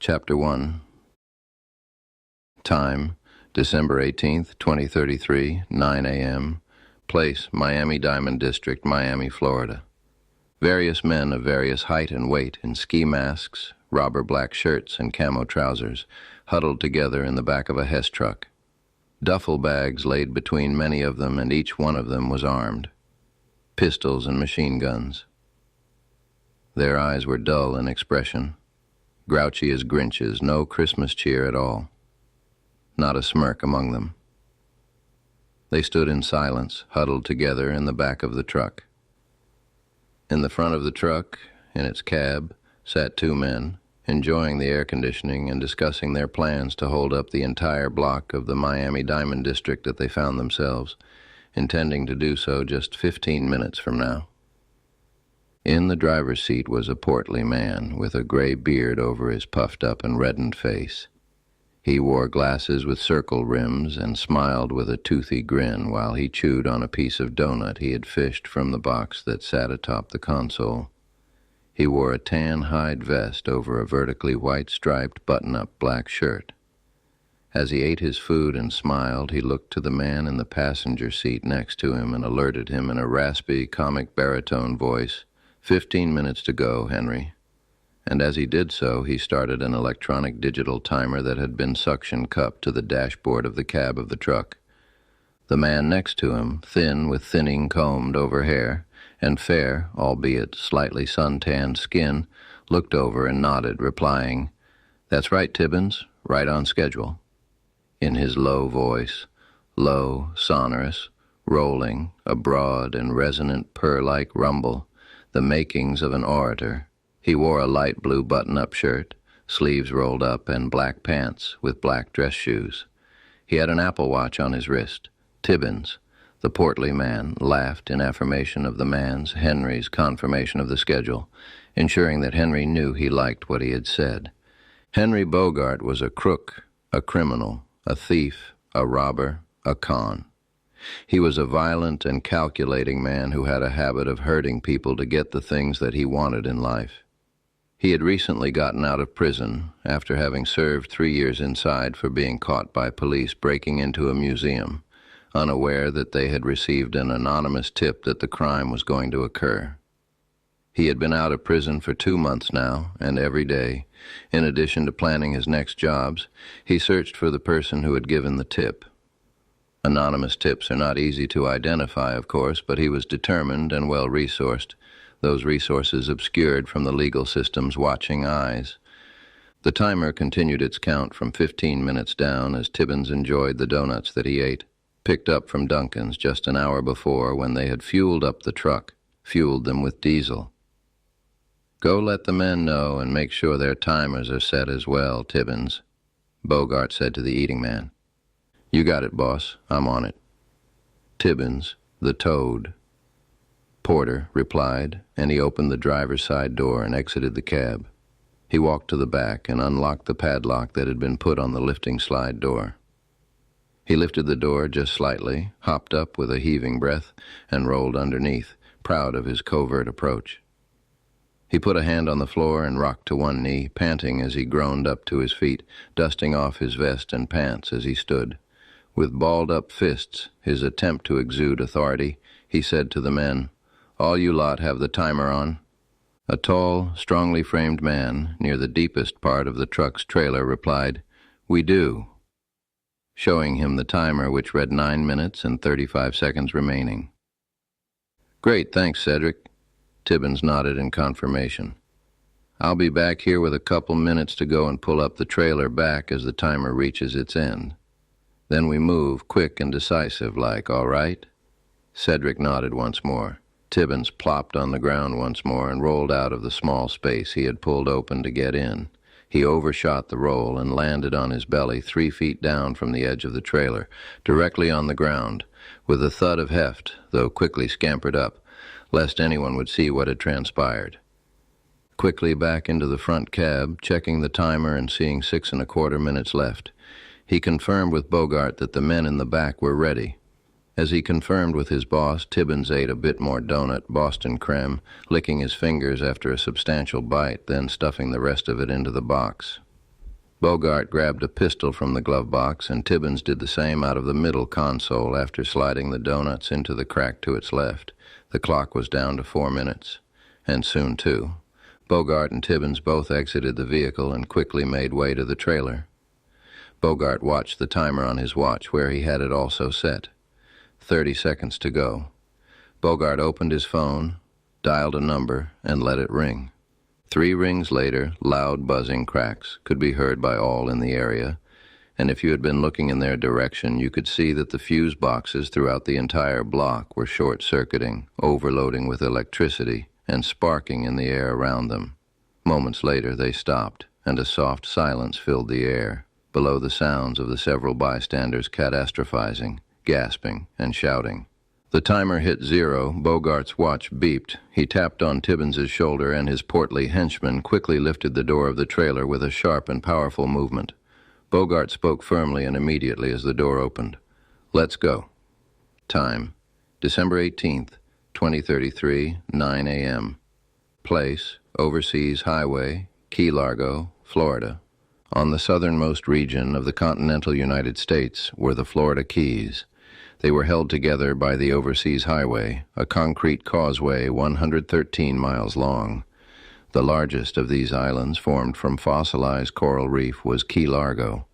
Chapter 1. Time, December 18th, 2033, 9 a.m. Place, Miami Diamond District, Miami, Florida. Various men of various height and weight in ski masks, robber black shirts, and camo trousers huddled together in the back of a Hess truck. Duffel bags laid between many of them, and each one of them was armed. Pistols and machine guns. Their eyes were dull in expression. Grouchy as Grinches, no Christmas cheer at all. Not a smirk among them. They stood in silence, huddled together in the back of the truck. In the front of the truck, in its cab, sat two men, enjoying the air conditioning and discussing their plans to hold up the entire block of the Miami Diamond District that they found themselves, intending to do so just 15 minutes from now. In the driver's seat was a portly man with a gray beard over his puffed-up and reddened face. He wore glasses with circle rims and smiled with a toothy grin while he chewed on a piece of donut he had fished from the box that sat atop the console. He wore a tan hide vest over a vertically white-striped button-up black shirt. As he ate his food and smiled, he looked to the man in the passenger seat next to him and alerted him in a raspy, comic baritone voice, 15 minutes to go, Henry. And as he did so, he started an electronic digital timer that had been suction cupped to the dashboard of the cab of the truck. The man next to him, thin with thinning combed-over hair, and fair, albeit slightly suntanned skin, looked over and nodded, replying, "That's right, Tibbins, right on schedule," in his low voice, low, sonorous, rolling, a broad and resonant purr-like rumble, the makings of an orator. He wore a light blue button-up shirt, sleeves rolled up, and black pants with black dress shoes. He had an Apple Watch on his wrist. Tibbins, the portly man, laughed in affirmation of the man's, Henry's, confirmation of the schedule, ensuring that Henry knew he liked what he had said. Henry Bogart was a crook, a criminal, a thief, a robber, a con. He was a violent and calculating man who had a habit of hurting people to get the things that he wanted in life. He had recently gotten out of prison after having served 3 years inside for being caught by police breaking into a museum, unaware that they had received an anonymous tip that the crime was going to occur. He had been out of prison for 2 months now, and every day, in addition to planning his next jobs, he searched for the person who had given the tip. Anonymous tips are not easy to identify, of course, but he was determined and well-resourced, those resources obscured from the legal system's watching eyes. The timer continued its count from 15 minutes down as Tibbins enjoyed the donuts that he ate, picked up from Duncan's just an hour before when they had fueled up the truck, fueled them with diesel. "Go let the men know and make sure their timers are set as well, Tibbins," Bogart said to the eating man. "You got it, boss. I'm on it." Tibbins, the toad. Porter replied, and he opened the driver's side door and exited the cab. He walked to the back and unlocked the padlock that had been put on the lifting slide door. He lifted the door just slightly, hopped up with a heaving breath, and rolled underneath, proud of his covert approach. He put a hand on the floor and rocked to one knee, panting as he groaned up to his feet, dusting off his vest and pants as he stood. With balled-up fists, his attempt to exude authority, he said to the men, "All you lot have the timer on?" A tall, strongly framed man near the deepest part of the truck's trailer replied, "We do," showing him the timer, which read 9 minutes and 35 seconds remaining. "Great, thanks, Cedric." Tibbins nodded in confirmation. "I'll be back here with a couple minutes to go and pull up the trailer back as the timer reaches its end. Then we move, quick and decisive like, all right?" Cedric nodded once more. Tibbins plopped on the ground once more and rolled out of the small space he had pulled open to get in. He overshot the roll and landed on his belly 3 feet down from the edge of the trailer, directly on the ground, with a thud of heft, though quickly scampered up, lest anyone would see what had transpired. Quickly back into the front cab, checking the timer and seeing 6¼ minutes left. He confirmed with Bogart that the men in the back were ready. As he confirmed with his boss, Tibbins ate a bit more donut, Boston creme, licking his fingers after a substantial bite, then stuffing the rest of it into the box. Bogart grabbed a pistol from the glove box, and Tibbins did the same out of the middle console after sliding the donuts into the crack to its left. The clock was down to 4 minutes, and soon 2. Bogart and Tibbins both exited the vehicle and quickly made way to the trailer. Bogart watched the timer on his watch, where he had it also set. 30 seconds to go. Bogart opened his phone, dialed a number, and let it ring. 3 rings later, loud buzzing cracks could be heard by all in the area, and if you had been looking in their direction, you could see that the fuse boxes throughout the entire block were short-circuiting, overloading with electricity, and sparking in the air around them. Moments later, they stopped, and a soft silence filled the air, below the sounds of the several bystanders catastrophizing, gasping, and shouting. The timer hit 0, Bogart's watch beeped. He tapped on Tibbins's shoulder, and his portly henchman quickly lifted the door of the trailer with a sharp and powerful movement. Bogart spoke firmly and immediately as the door opened. "Let's go." Time: December 18th, 2033, 9 a.m. Place: Overseas Highway, Key Largo, Florida. On the southernmost region of the continental United States were the Florida Keys. They were held together by the Overseas Highway, a concrete causeway 113 miles long. The largest of these islands, formed from fossilized coral reef, was Key Largo.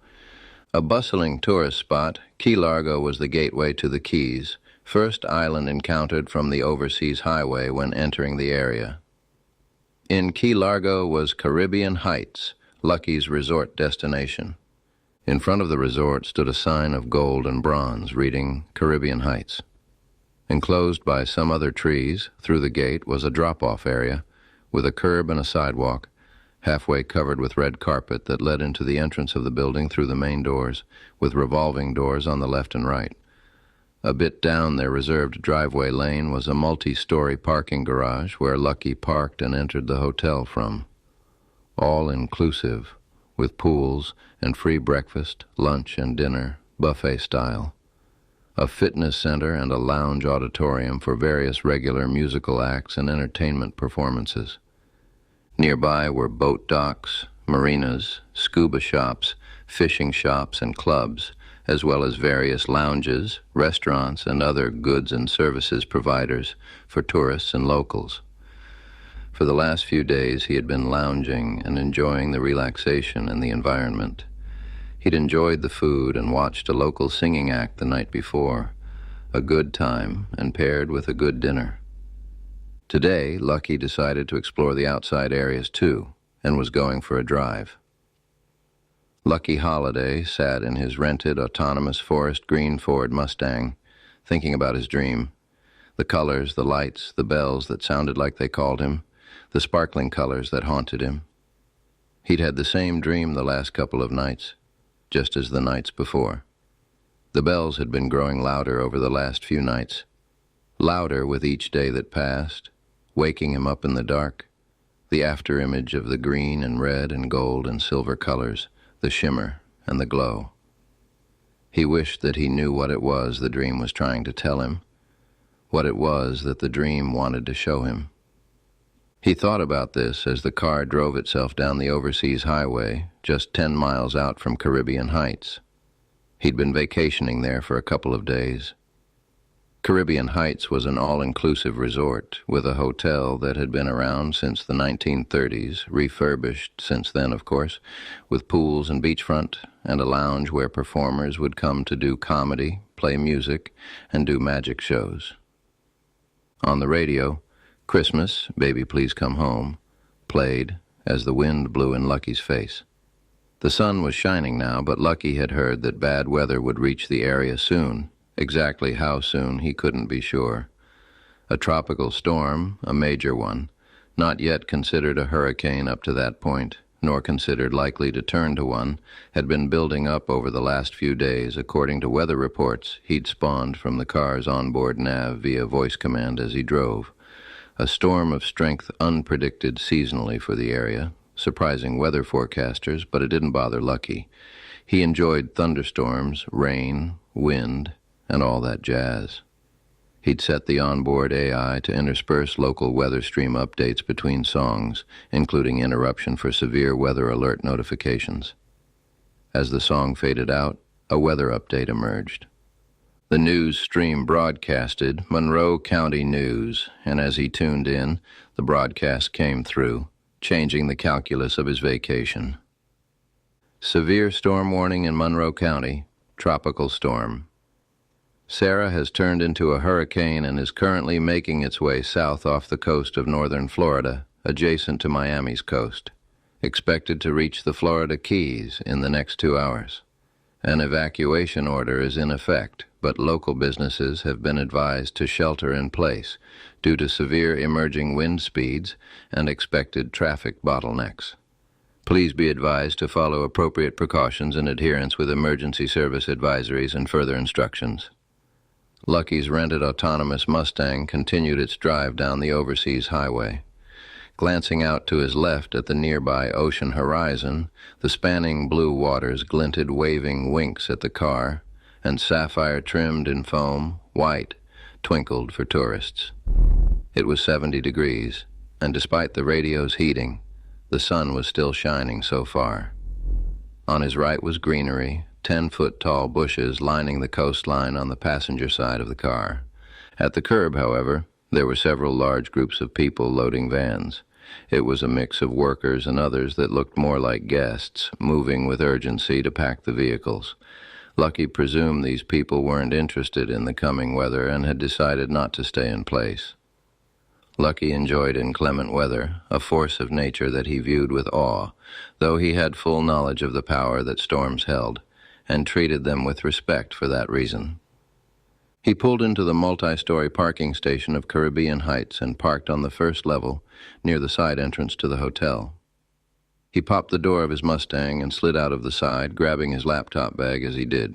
A bustling tourist spot, Key Largo was the gateway to the Keys, first island encountered from the Overseas Highway when entering the area. In Key Largo was Caribbean Heights, Lucky's resort destination. In front of the resort stood a sign of gold and bronze reading Caribbean Heights. Enclosed by some other trees, through the gate was a drop-off area with a curb and a sidewalk, halfway covered with red carpet that led into the entrance of the building through the main doors, with revolving doors on the left and right. A bit down their reserved driveway lane was a multi-story parking garage where Lucky parked and entered the hotel from. All inclusive, with pools and free breakfast, lunch, and dinner, buffet style. A fitness center and a lounge auditorium for various regular musical acts and entertainment performances. Nearby were boat docks, marinas, scuba shops, fishing shops, and clubs, as well as various lounges, restaurants, and other goods and services providers for tourists and locals. For the last few days, he had been lounging and enjoying the relaxation and the environment. He'd enjoyed the food and watched a local singing act the night before, a good time and paired with a good dinner. Today, Lucky decided to explore the outside areas too, and was going for a drive. Lucky Holiday sat in his rented autonomous forest green Ford Mustang, thinking about his dream. The colors, the lights, the bells that sounded like they called him, the sparkling colors that haunted him. He'd had the same dream the last couple of nights, just as the nights before. The bells had been growing louder over the last few nights, louder with each day that passed, waking him up in the dark, the after-image of the green and red and gold and silver colors, the shimmer and the glow. He wished that he knew what it was the dream was trying to tell him, what it was that the dream wanted to show him. He thought about this as the car drove itself down the Overseas Highway, just 10 miles out from Caribbean Heights. He'd been vacationing there for a couple of days. Caribbean Heights was an all-inclusive resort with a hotel that had been around since the 1930s, refurbished since then, of course, with pools and beachfront, and a lounge where performers would come to do comedy, play music, and do magic shows. On the radio, Christmas, Baby Please Come Home, played as the wind blew in Lucky's face. The sun was shining now, but Lucky had heard that bad weather would reach the area soon. Exactly how soon, he couldn't be sure. A tropical storm, a major one, not yet considered a hurricane up to that point, nor considered likely to turn to one, had been building up over the last few days, according to weather reports he'd spawned from the car's onboard nav via voice command as he drove. A storm of strength unpredicted seasonally for the area, surprising weather forecasters, but it didn't bother Lucky. He enjoyed thunderstorms, rain, wind, and all that jazz. He'd set the onboard AI to intersperse local weather stream updates between songs, including interruption for severe weather alert notifications. As the song faded out, a weather update emerged. The news stream broadcasted Monroe County News, and as he tuned in, the broadcast came through, changing the calculus of his vacation. Severe storm warning in Monroe County, tropical storm. Sarah has turned into a hurricane and is currently making its way south off the coast of northern Florida, adjacent to Miami's coast. Expected to reach the Florida Keys in the next 2 hours. An evacuation order is in effect, but local businesses have been advised to shelter in place due to severe emerging wind speeds and expected traffic bottlenecks. Please be advised to follow appropriate precautions in adherence with emergency service advisories and further instructions. Lucky's rented autonomous Mustang continued its drive down the overseas highway. Glancing out to his left at the nearby ocean horizon, the spanning blue waters glinted waving winks at the car, and sapphire trimmed in foam, white, twinkled for tourists. It was 70 degrees, and despite the radio's heating, the sun was still shining so far. On his right was greenery, 10-foot-tall bushes lining the coastline on the passenger side of the car. At the curb, however, there were several large groups of people loading vans. It was a mix of workers and others that looked more like guests, moving with urgency to pack the vehicles. Lucky presumed these people weren't interested in the coming weather and had decided not to stay in place. Lucky enjoyed inclement weather, a force of nature that he viewed with awe, though he had full knowledge of the power that storms held, and treated them with respect for that reason. He pulled into the multi-story parking station of Caribbean Heights and parked on the first level near the side entrance to the hotel. He popped the door of his Mustang and slid out of the side, grabbing his laptop bag as he did.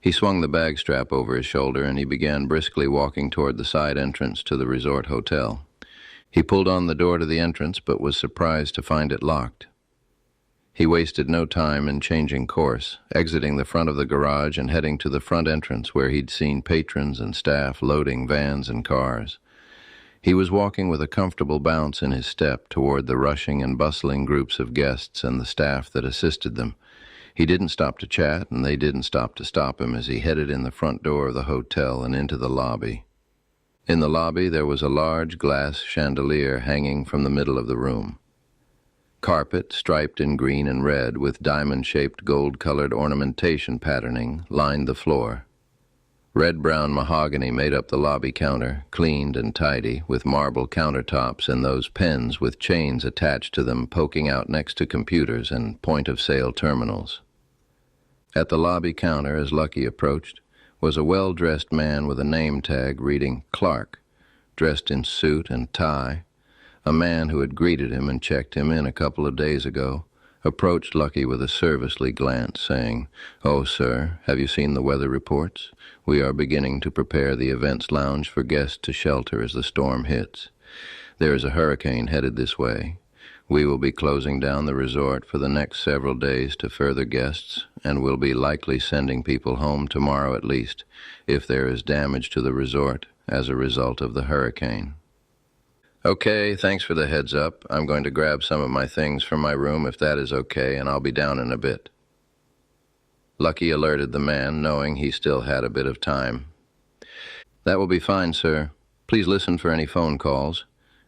He swung the bag strap over his shoulder and he began briskly walking toward the side entrance to the resort hotel. He pulled on the door to the entrance but was surprised to find it locked. He wasted no time in changing course, exiting the front of the garage and heading to the front entrance where he'd seen patrons and staff loading vans and cars. He was walking with a comfortable bounce in his step toward the rushing and bustling groups of guests and the staff that assisted them. He didn't stop to chat, and they didn't stop to stop him as he headed in the front door of the hotel and into the lobby. In the lobby there was a large glass chandelier hanging from the middle of the room. Carpet, striped in green and red with diamond-shaped gold-colored ornamentation patterning, lined the floor. Red-brown mahogany made up the lobby counter, cleaned and tidy, with marble countertops and those pens with chains attached to them poking out next to computers and point-of-sale terminals. At the lobby counter, as Lucky approached, was a well-dressed man with a name tag reading Clark, dressed in suit and tie. A man who had greeted him and checked him in a couple of days ago approached Lucky with a servicely glance, saying, "Oh, sir, have you seen the weather reports? We are beginning to prepare the events lounge for guests to shelter as the storm hits. There is a hurricane headed this way. We will be closing down the resort for the next several days to further guests, and will be likely sending people home tomorrow at least, if there is damage to the resort as a result of the hurricane." "Okay, thanks for the heads up. I'm going to grab some of my things from my room if that is okay, and I'll be down in a bit." Lucky alerted the man, knowing he still had a bit of time. "That will be fine, sir. Please listen for any phone calls,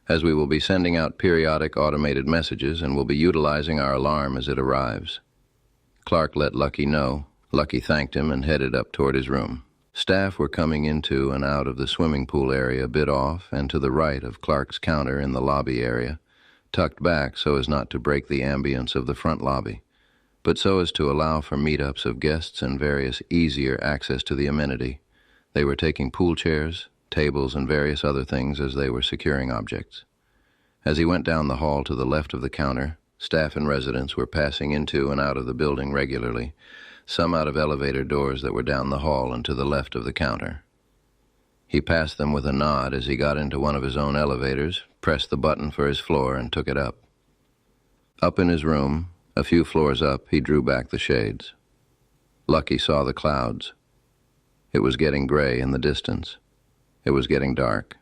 as we will be sending out periodic automated messages and will be utilizing our alarm as it arrives." Clark let Lucky know. Lucky thanked him and headed up toward his room. Staff were coming into and out of the swimming pool area a bit off and to the right of Clark's counter in the lobby area, tucked back so as not to break the ambience of the front lobby, but so as to allow for meetups of guests and various easier access to the amenity. They were taking pool chairs, tables, and various other things as they were securing objects. As he went down the hall to the left of the counter, staff and residents were passing into and out of the building regularly, some out of elevator doors that were down the hall and to the left of the counter. He passed them with a nod as he got into one of his own elevators, pressed the button for his floor, and took it up. Up in his room, a few floors up, he drew back the shades. Lucky saw the clouds. It was getting gray in the distance. It was getting dark.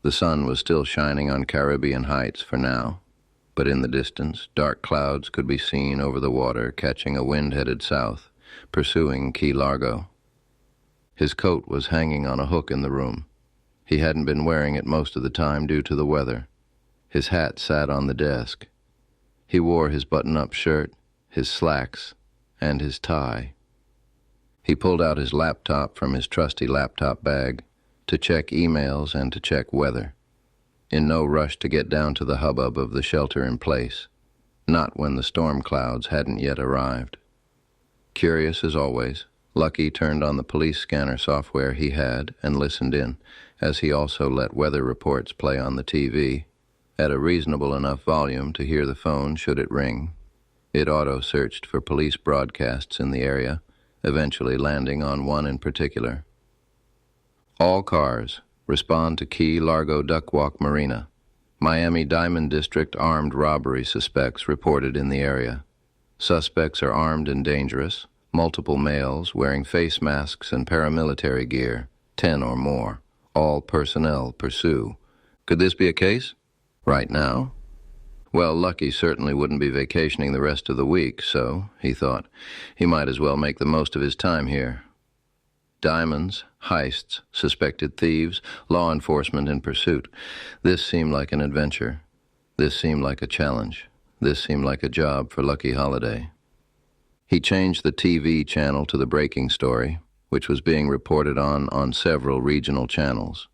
The sun was still shining on Caribbean Heights for now. but in the distance, dark clouds could be seen over the water catching a wind headed south, pursuing Key Largo. His coat was hanging on a hook in the room. He hadn't been wearing it most of the time due to the weather. His hat sat on the desk. He wore his button-up shirt, his slacks, and his tie. He pulled out his laptop from his trusty laptop bag to check emails and to check weather, in no rush to get down to the hubbub of the shelter-in-place, not when the storm clouds hadn't yet arrived. Curious as always, Lucky turned on the police scanner software he had and listened in, as he also let weather reports play on the TV, at a reasonable enough volume to hear the phone should it ring. It auto-searched for police broadcasts in the area, eventually landing on one in particular. All cars, respond to Key Largo Duckwalk Marina. Miami Diamond District armed robbery suspects reported in the area. Suspects are armed and dangerous, multiple males wearing face masks and paramilitary gear, 10 or more. All personnel pursue. Could this be a case? Right now? Well, Lucky certainly wouldn't be vacationing the rest of the week, so, he thought, he might as well make the most of his time here. Diamonds, heists, suspected thieves, law enforcement in pursuit. This seemed like an adventure. This seemed like a challenge. This seemed like a job for Lucky Holiday. He changed the TV channel to the breaking story, which was being reported on several regional channels.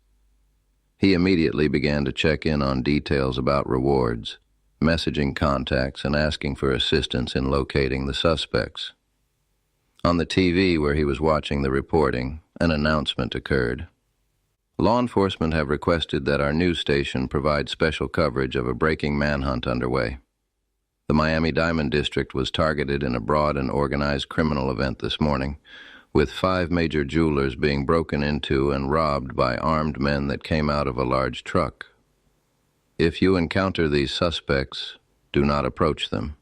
He immediately began to check in on details about rewards, messaging contacts, and asking for assistance in locating the suspects. On the TV where he was watching the reporting, an announcement occurred. Law enforcement have requested that our news station provide special coverage of a breaking manhunt underway. The Miami Diamond District was targeted in a broad and organized criminal event this morning, with 5 major jewelers being broken into and robbed by armed men that came out of a large truck. If you encounter these suspects, do not approach them.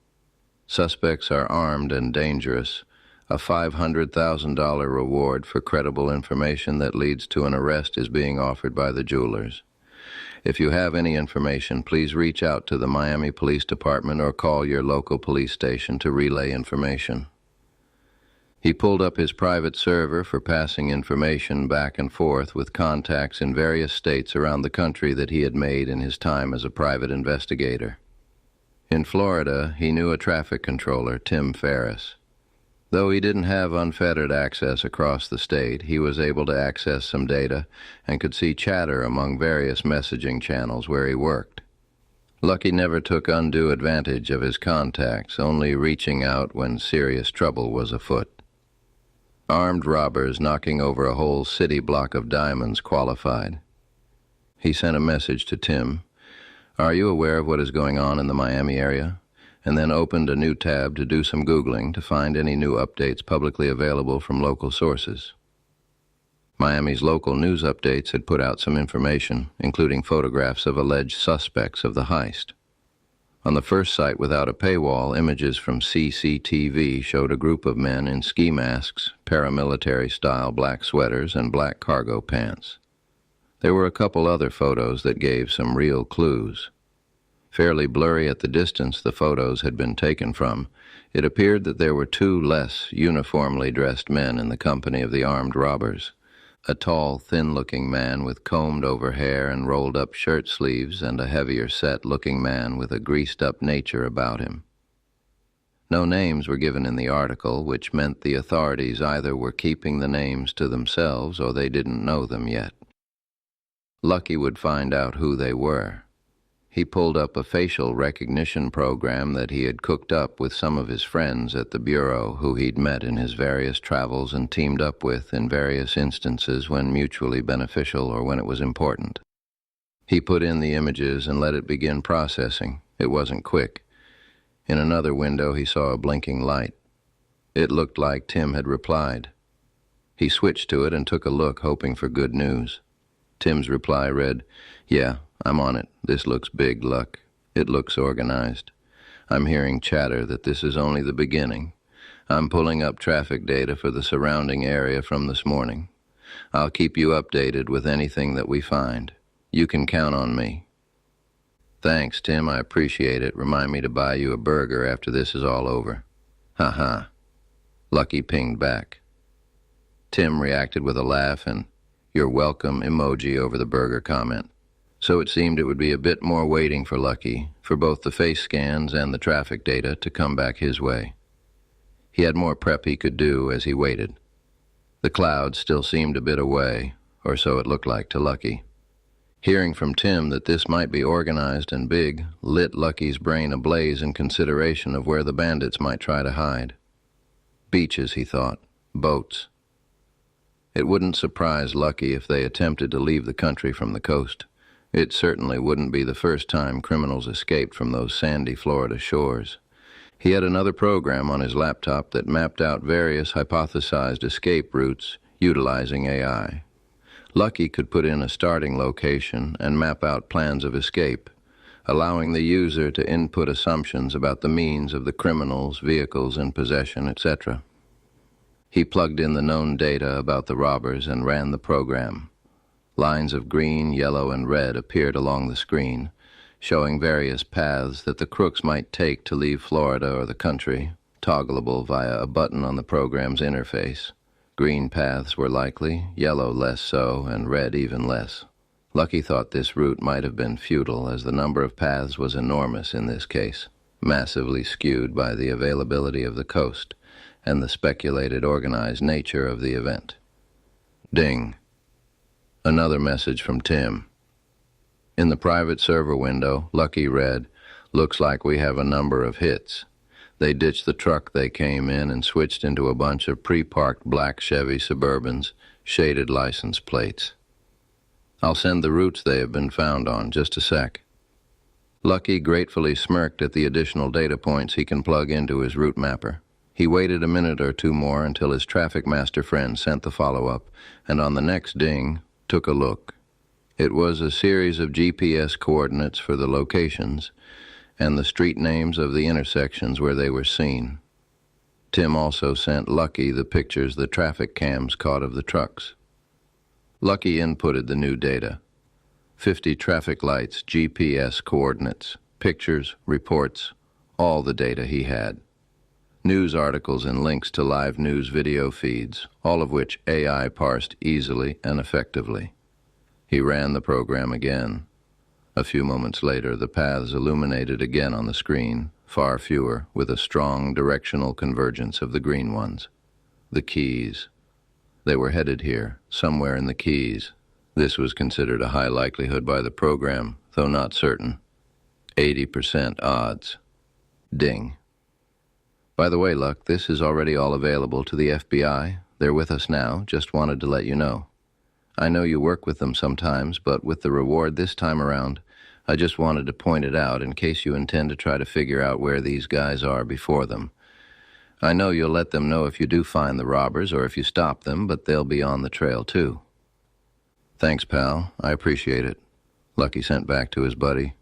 Suspects are armed and dangerous. A $500,000 reward for credible information that leads to an arrest is being offered by the jewelers. If you have any information, please reach out to the Miami Police Department or call your local police station to relay information. He pulled up his private server for passing information back and forth with contacts in various states around the country that he had made in his time as a private investigator. In Florida, he knew a traffic controller, Tim Ferris. Though he didn't have unfettered access across the state, he was able to access some data and could see chatter among various messaging channels where he worked. Lucky never took undue advantage of his contacts, only reaching out when serious trouble was afoot. Armed robbers knocking over a whole city block of diamonds qualified. He sent a message to Tim. Are you aware of what is going on in the Miami area? And then opened a new tab to do some Googling to find any new updates publicly available from local sources. Miami's local news updates had put out some information, including photographs of alleged suspects of the heist. On the first site without a paywall, images from CCTV showed a group of men in ski masks, paramilitary-style black sweaters, and black cargo pants. There were a couple other photos that gave some real clues. Fairly blurry at the distance the photos had been taken from, it appeared that there were 2 less uniformly dressed men in the company of the armed robbers. A tall, thin-looking man with combed-over hair and rolled-up shirt sleeves, and a heavier-set-looking man with a greased-up nature about him. No names were given in the article, which meant the authorities either were keeping the names to themselves or they didn't know them yet. Lucky would find out who they were. He pulled up a facial recognition program that he had cooked up with some of his friends at the Bureau who he'd met in his various travels and teamed up with in various instances when mutually beneficial or when it was important. He put in the images and let it begin processing. It wasn't quick. In another window he saw a blinking light. It looked like Tim had replied. He switched to it and took a look, hoping for good news. Tim's reply read, "Yeah, I'm on it. This looks big, Luck. It looks organized. I'm hearing chatter that this is only the beginning. I'm pulling up traffic data for the surrounding area from this morning. I'll keep you updated with anything that we find. You can count on me." Thanks, Tim, I appreciate it. Remind me to buy you a burger after this is all over. Ha ha. Lucky pinged back. Tim reacted with a laugh and "you're welcome" emoji over the burger comment. So it seemed it would be a bit more waiting for Lucky, for both the face scans and the traffic data to come back his way. He had more prep he could do as he waited. The clouds still seemed a bit away, or so it looked like to Lucky. Hearing from Tim that this might be organized and big lit Lucky's brain ablaze in consideration of where the bandits might try to hide. Beaches, he thought. Boats. It wouldn't surprise Lucky if they attempted to leave the country from the coast. It certainly wouldn't be the first time criminals escaped from those sandy Florida shores. He had another program on his laptop that mapped out various hypothesized escape routes utilizing AI. Lucky could put in a starting location and map out plans of escape, allowing the user to input assumptions about the means of the criminals, vehicles in possession, etc. He plugged in the known data about the robbers and ran the program. Lines of green, yellow, and red appeared along the screen, showing various paths that the crooks might take to leave Florida or the country, toggleable via a button on the program's interface. Green paths were likely, yellow less so, and red even less. Lucky thought this route might have been futile, as the number of paths was enormous in this case, massively skewed by the availability of the coast and the speculated organized nature of the event. Ding. Another message from Tim. In the private server window, Lucky read, "Looks like we have a number of hits. They ditched the truck they came in and switched into a bunch of pre-parked black Chevy Suburbans, shaded license plates. I'll send the routes they have been found on, just a sec." Lucky gratefully smirked at the additional data points he can plug into his route mapper. He waited a minute or two more until his traffic master friend sent the follow-up, and on the next ding, took a look. It was a series of GPS coordinates for the locations and the street names of the intersections where they were seen. Tim also sent Lucky the pictures the traffic cams caught of the trucks. Lucky inputted the new data. 50 traffic lights, GPS coordinates, pictures, reports, all the data he had. News articles and links to live news video feeds, all of which AI parsed easily and effectively. He ran the program again. A few moments later, the paths illuminated again on the screen, far fewer, with a strong directional convergence of the green ones. The Keys. They were headed here, somewhere in the Keys. This was considered a high likelihood by the program, though not certain. 80% odds. Ding. By the way, Luck, this is already all available to the FBI. They're with us now. Just wanted to let you know. I know you work with them sometimes, but with the reward this time around, I just wanted to point it out in case you intend to try to figure out where these guys are before them. I know you'll let them know if you do find the robbers or if you stop them, but they'll be on the trail too. Thanks, pal. I appreciate it. Lucky sent back to his buddy.